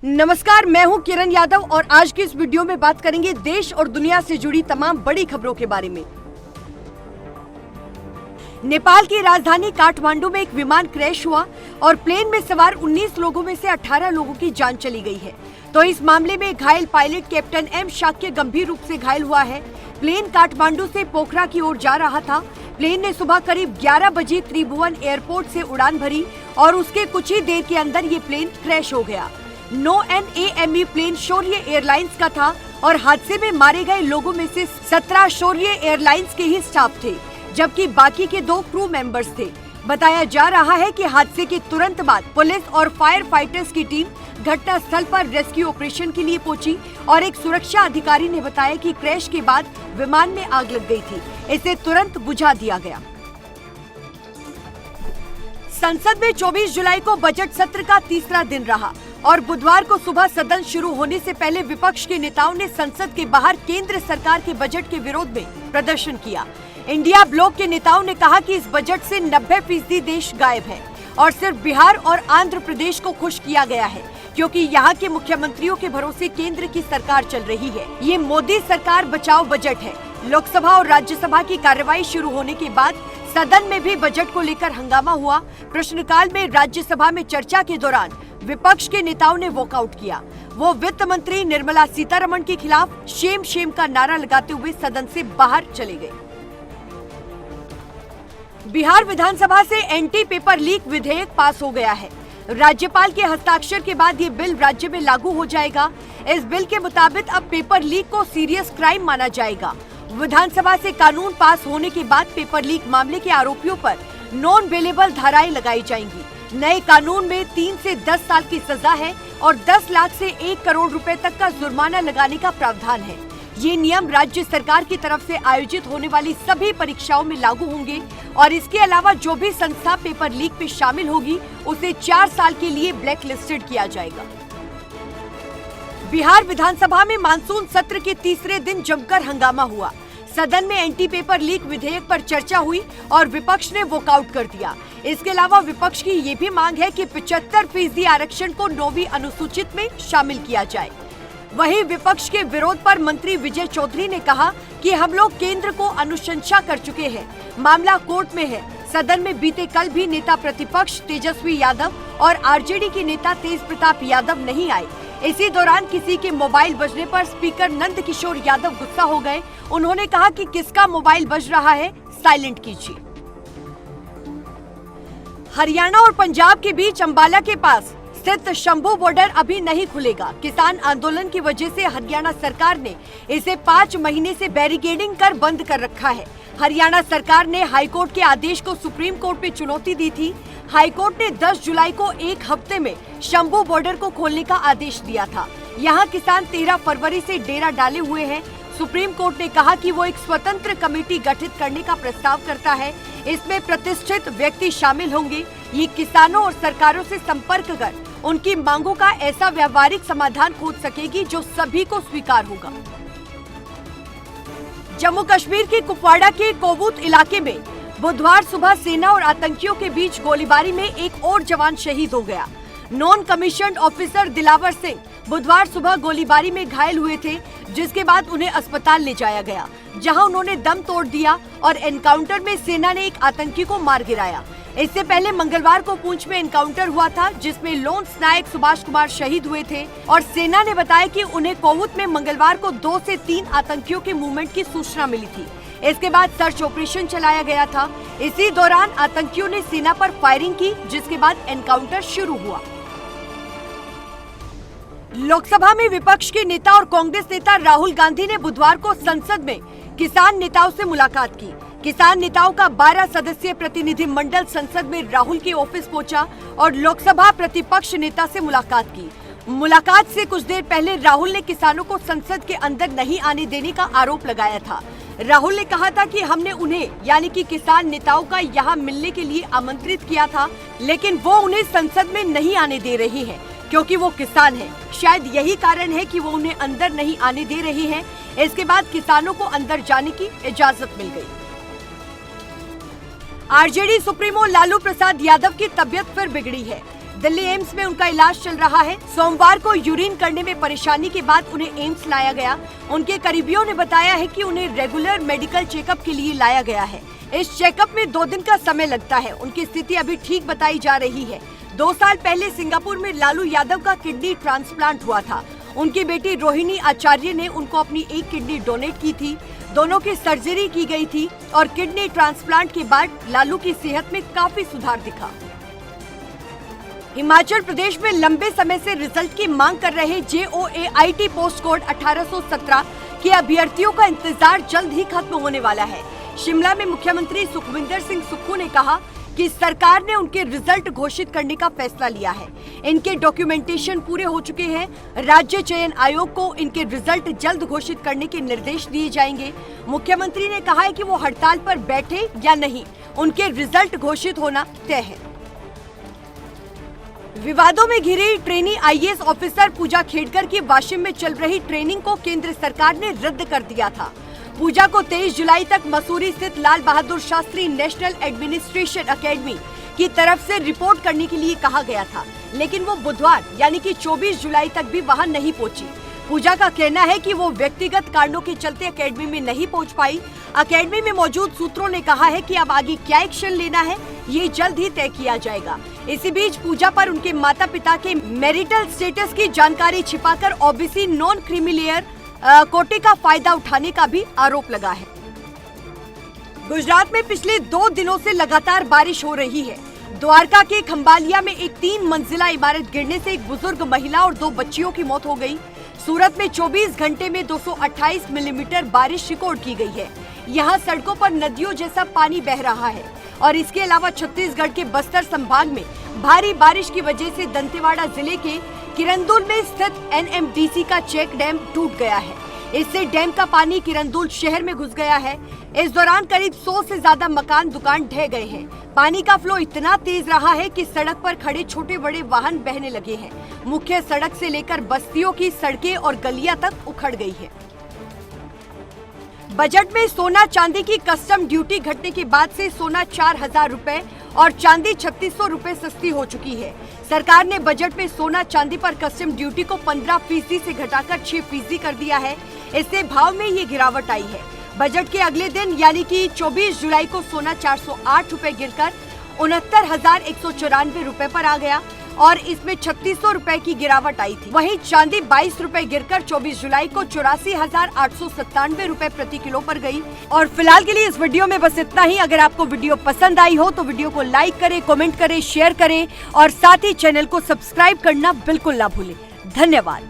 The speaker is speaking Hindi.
नमस्कार, मैं हूं किरण यादव और आज की इस वीडियो में बात करेंगे देश और दुनिया से जुड़ी तमाम बड़ी खबरों के बारे में। नेपाल की राजधानी काठमांडू में एक विमान क्रैश हुआ और प्लेन में सवार 19 लोगों में से 18 लोगों की जान चली गई है। तो इस मामले में घायल पायलट कैप्टन एम शाक्य गंभीर रूप से घायल हुआ है। प्लेन काठमांडू से पोखरा की ओर जा रहा था। प्लेन ने सुबह करीब 11 बजे त्रिभुवन एयरपोर्ट से उड़ान भरी और उसके कुछ ही देर के अंदर ये प्लेन क्रैश हो गया। NONAME प्लेन शौर्य एयरलाइंस का था और हादसे में मारे गए लोगों में से 17 शौर्य एयरलाइंस के ही स्टाफ थे, जबकि बाकी के 2 क्रू मेंबर्स थे। बताया जा रहा है कि हादसे के तुरंत बाद पुलिस और फायर फाइटर्स की टीम घटना स्थल पर रेस्क्यू ऑपरेशन के लिए पहुंची और एक सुरक्षा अधिकारी ने बताया कि क्रैश के बाद विमान में आग लग गई थी। इसे तुरंत बुझा दिया गया। संसद में 24 जुलाई को बजट सत्र का तीसरा दिन रहा और बुधवार को सुबह सदन शुरू होने से पहले विपक्ष के नेताओं ने संसद के बाहर केंद्र सरकार के बजट के विरोध में प्रदर्शन किया। इंडिया ब्लॉक के नेताओं ने कहा कि इस बजट से 90% देश गायब है और सिर्फ बिहार और आंध्र प्रदेश को खुश किया गया है, क्योंकि यहाँ के मुख्यमंत्रियों के भरोसे केंद्र की सरकार चल रही है। ये मोदी सरकार बचाओ बजट है। लोकसभा और राज्यसभा की कार्रवाई शुरू होने के बाद सदन में भी बजट को लेकर हंगामा हुआ। प्रश्नकाल में राज्यसभा में चर्चा के दौरान विपक्ष के नेताओं ने वॉकआउट किया। वो वित्त मंत्री निर्मला सीतारमण के खिलाफ शेम शेम का नारा लगाते हुए सदन से बाहर चले गए। बिहार विधानसभा से एंटी पेपर लीक विधेयक पास हो गया है। राज्यपाल के हस्ताक्षर के बाद ये बिल राज्य में लागू हो जाएगा। इस बिल के मुताबिक अब पेपर लीक को सीरियस क्राइम माना जाएगा। विधानसभा से कानून पास होने के बाद पेपर लीक मामले के आरोपियों पर नॉन बेलेबल धाराएं लगाई जाएंगी। नए कानून में 3 से 10 साल की सजा है और 10 लाख से 1 करोड़ रुपए तक का जुर्माना लगाने का प्रावधान है। ये नियम राज्य सरकार की तरफ से आयोजित होने वाली सभी परीक्षाओं में लागू होंगे और इसके अलावा जो भी संस्था पेपर लीक में शामिल होगी उसे 4 साल के लिए ब्लैक लिस्टेड किया जाएगा। बिहार विधानसभा में मानसून सत्र के तीसरे दिन जमकर हंगामा हुआ। सदन में एंटी पेपर लीक विधेयक पर चर्चा हुई और विपक्ष ने वॉकआउट कर दिया। इसके अलावा विपक्ष की ये भी मांग है कि 75% आरक्षण को 9वीं अनुसूचित में शामिल किया जाए। वहीं विपक्ष के विरोध पर मंत्री विजय चौधरी ने कहा कि हम लोग केंद्र को अनुशंसा कर चुके हैं, मामला कोर्ट में है। सदन में बीते कल भी नेता प्रतिपक्ष तेजस्वी यादव और आरजेडी के नेता तेज प्रताप यादव नहीं आए। इसी दौरान किसी के मोबाइल बजने पर स्पीकर नंद किशोर यादव गुस्सा हो गए। उन्होंने कहा कि किसका मोबाइल बज रहा है, साइलेंट कीजिए। हरियाणा और पंजाब के बीच अंबाला के पास स्थित शंभू बॉर्डर अभी नहीं खुलेगा। किसान आंदोलन की वजह से हरियाणा सरकार ने इसे 5 महीने से बैरिकेडिंग कर बंद कर रखा है। हरियाणा सरकार ने हाईकोर्ट के आदेश को सुप्रीम कोर्ट में चुनौती दी थी। हाईकोर्ट ने 10 जुलाई को 1 हफ्ते में शंभू बॉर्डर को खोलने का आदेश दिया था। यहाँ किसान 13 फरवरी से डेरा डाले हुए हैं। सुप्रीम कोर्ट ने कहा कि वो एक स्वतंत्र कमेटी गठित करने का प्रस्ताव करता है। इसमें प्रतिष्ठित व्यक्ति शामिल होंगे। ये किसानों और सरकारों से संपर्क कर उनकी मांगों का ऐसा व्यावहारिक समाधान खोज सकेगी जो सभी को स्वीकार होगा। जम्मू कश्मीर के कुपवाड़ा के कोबूत इलाके में बुधवार सुबह सेना और आतंकियों के बीच गोलीबारी में एक और जवान शहीद हो गया। Non commissioned officer Dilawar Singh बुधवार सुबह गोलीबारी में घायल हुए थे, जिसके बाद उन्हें अस्पताल ले जाया गया, जहां उन्होंने दम तोड़ दिया और एनकाउंटर में सेना ने एक आतंकी को मार गिराया। इससे पहले मंगलवार को पुंछ में एनकाउंटर हुआ था, जिसमें लोन्स नायक सुभाष कुमार शहीद हुए थे और सेना ने बताया कि उन्हें कोवूत में मंगलवार को 2 से 3 आतंकियों के मूवमेंट की सूचना मिली थी। इसके बाद सर्च ऑपरेशन चलाया गया था। इसी दौरान आतंकियों ने सेना पर फायरिंग की, जिसके बाद एनकाउंटर शुरू हुआ। लोकसभा में विपक्ष के नेता और कांग्रेस नेता राहुल गांधी ने बुधवार को संसद में किसान नेताओं से मुलाकात की। किसान नेताओं का 12 सदस्यीय प्रतिनिधि मंडल संसद में राहुल के ऑफिस पहुंचा और लोकसभा प्रतिपक्ष नेता से मुलाकात की। मुलाकात से कुछ देर पहले राहुल ने किसानों को संसद के अंदर नहीं आने देने का आरोप लगाया था। राहुल ने कहा था कि हमने उन्हें यानी कि किसान नेताओं का यहाँ मिलने के लिए आमंत्रित किया था, लेकिन वो उन्हें संसद में नहीं आने दे रहे हैं क्योंकि वो किसान हैं। शायद यही कारण है कि वो उन्हें अंदर नहीं आने दे रहे हैं। इसके बाद किसानों को अंदर जाने की इजाजत मिल गई। आरजेडी सुप्रीमो लालू प्रसाद यादव की तबीयत फिर बिगड़ी है। दिल्ली एम्स में उनका इलाज चल रहा है। सोमवार को यूरिन करने में परेशानी के बाद उन्हें एम्स लाया गया। उनके करीबियों ने बताया है कि उन्हें रेगुलर मेडिकल चेकअप के लिए लाया गया है। इस चेकअप में 2 दिन का समय लगता है। उनकी स्थिति अभी ठीक बताई जा रही है। 2 साल पहले सिंगापुर में लालू यादव का किडनी ट्रांसप्लांट हुआ था। उनकी बेटी रोहिणी आचार्य ने उनको अपनी एक किडनी डोनेट की थी। दोनों की सर्जरी की गई थी और किडनी ट्रांसप्लांट के बाद लालू की सेहत में काफी सुधार दिखा। हिमाचल प्रदेश में लंबे समय से रिजल्ट की मांग कर रहे JOAIT पोस्ट कोड 1817 के अभ्यर्थियों का इंतजार जल्द ही खत्म होने वाला है। शिमला में मुख्यमंत्री सुखविंदर सिंह सुक्खू ने कहा कि सरकार ने उनके रिजल्ट घोषित करने का फैसला लिया है। इनके डॉक्यूमेंटेशन पूरे हो चुके हैं। राज्य चयन आयोग को इनके रिजल्ट जल्द घोषित करने के निर्देश दिए जाएंगे। मुख्यमंत्री ने कहा है कि वो हड़ताल पर बैठे या नहीं, उनके रिजल्ट घोषित होना तय है। विवादों में घिरी ट्रेनी IAS ऑफिसर पूजा खेड़कर की वाशिम में चल रही ट्रेनिंग को केंद्र सरकार ने रद्द कर दिया था। पूजा को 23 जुलाई तक मसूरी स्थित Lal Bahadur Shastri national administration academy की तरफ से रिपोर्ट करने के लिए कहा गया था, लेकिन वो बुधवार यानी कि 24 जुलाई तक भी वहां नहीं पहुंची। पूजा का कहना है कि वो व्यक्तिगत कारणों के चलते एकेडमी में नहीं पहुंच पाई। एकेडमी में मौजूद सूत्रों ने कहा है कि अब आगे क्या एक्शन लेना है, ये जल्द ही तय किया जाएगा। इसी बीच पूजा पर उनके माता पिता के मैरिटल स्टेटस की जानकारी छिपाकर OBC नॉन क्रीमीलेयर कोटे का फायदा उठाने का भी आरोप लगा है। गुजरात में पिछले 2 दिनों से लगातार बारिश हो रही है। द्वारका के खंबालिया में एक 3 मंजिला इमारत गिरने से एक बुजुर्ग महिला और 2 बच्चियों की मौत हो गई। सूरत में 24 घंटे में 228 मिलीमीटर बारिश रिकॉर्ड की गई है। यहाँ सड़कों पर नदियों जैसा पानी बह रहा है और इसके अलावा छत्तीसगढ़ के बस्तर संभाग में भारी बारिश की वजह से दंतेवाड़ा जिले के किरंदुल में स्थित NMDC का चेक डैम टूट गया है। इससे डैम का पानी किरंदुल शहर में घुस गया है। इस दौरान करीब 100 से ज्यादा मकान दुकान ढह गए हैं। पानी का फ्लो इतना तेज रहा है कि सड़क पर खड़े छोटे बड़े वाहन बहने लगे हैं। मुख्य सड़क से लेकर बस्तियों की सड़कें और गलियां तक उखड़ गई है। बजट में सोना चांदी की कस्टम ड्यूटी घटने के बाद से सोना 4000 रुपए और चांदी 3600 रुपए सस्ती हो चुकी है। सरकार ने बजट में सोना चांदी पर कस्टम ड्यूटी को 15% से घटाकर 6% कर दिया है। इससे भाव में ये गिरावट आई है। बजट के अगले दिन यानी कि 24 जुलाई को सोना 408 रुपए गिरकर 69,194 रुपए पर आ गया और इसमें 3600 रुपए की गिरावट आई थी। वहीं चांदी 22 रुपए गिरकर 24 जुलाई को 84,897 रुपए प्रति किलो पर गई। और फिलहाल के लिए इस वीडियो में बस इतना ही। अगर आपको वीडियो पसंद आई हो तो वीडियो को लाइक करें, कमेंट करें, शेयर करें और साथ ही चैनल को सब्सक्राइब करना बिल्कुल ना भूलें। धन्यवाद।